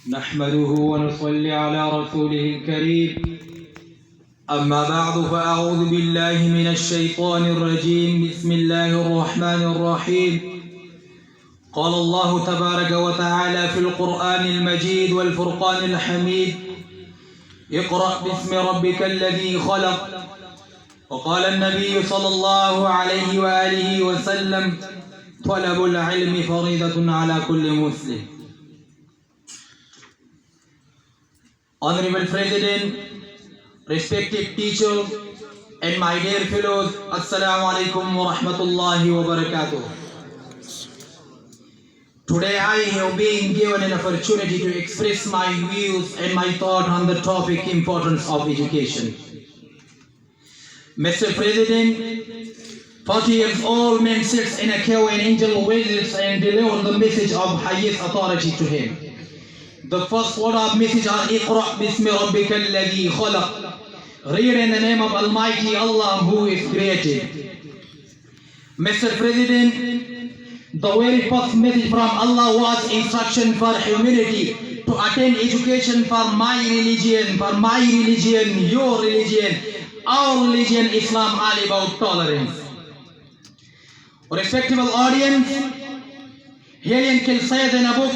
نحمده ونصلي على رسوله الكريم. أما بعد فأعوذ بالله من الشيطان الرجيم. بسم الله الرحمن الرحيم. قال الله تبارك وتعالى في القرآن المجيد والفرقان الحميد: اقرأ باسم ربك الذي خلق. وقال النبي صلى الله عليه وآله وسلم: طلب العلم فريضة على كل Muslim. Honorable President, respected teacher, and my dear fellows, Assalamu alaikum wa rahmatullahi wa barakatuh. Today I have been given an opportunity to express my views and my thought on the topic importance of education. Mr. President, 40 years old man sits in a cave and angel visits and delivers the message of highest authority to him. The first word of message are Iqra bismi rabbika alladhi khalaq. Read in the name of Almighty Allah who is created. Mr. President, the very first message from Allah was instruction for humanity to attain education for my religion, your religion, our religion, Islam, all about tolerance. Respectable audience, Helen Keller says in a book,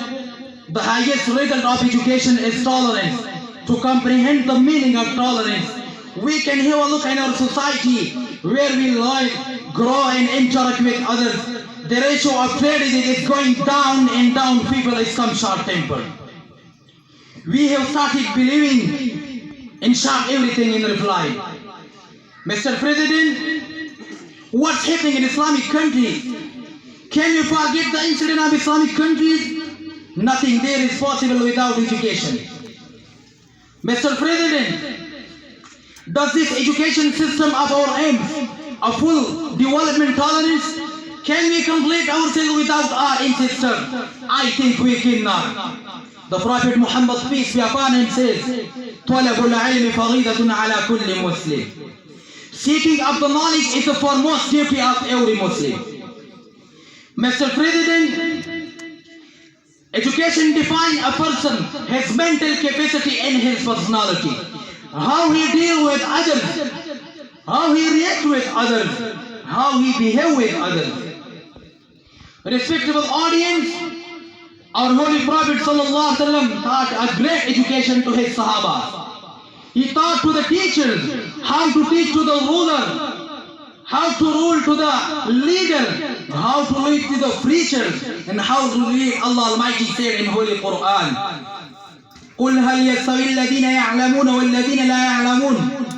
the highest result of education is tolerance. To comprehend the meaning of tolerance, we can have a look in our society where we live, grow and interact with others. The ratio of prejudice is going down and down. People become short-tempered. We have started believing in short everything in reply. Mr. President, what's happening in Islamic countries? Can we forget the incident of Islamic countries? Nothing there is possible without education. Mr. President, does this education system of our aim a full development tolerance? Can we complete ourselves without our ancestors? I think we cannot. The Prophet Muhammad, peace be upon him, says, طَلَبُ الْعِلْمِ فَرِيضَةٌ عَلَى كُلِّ Muslim. Seeking of the knowledge is the foremost duty of every Muslim. Mr. President, education defines a person, his mental capacity and his personality. How he deals with others, how he reacts with others, how he behaves with others. Respectable audience, our Holy Prophet ﷺ taught a great education to his Sahaba. He taught to the teachers how to teach to the ruler, how to rule to the leader, how to lead to the preachers, and how to lead. Allah Almighty said in Holy Quran, قُلْ هَلْ يَسْتَوِي الَّذِينَ يَعْلَمُونَ وَالَّذِينَ لَا يَعْلَمُونَ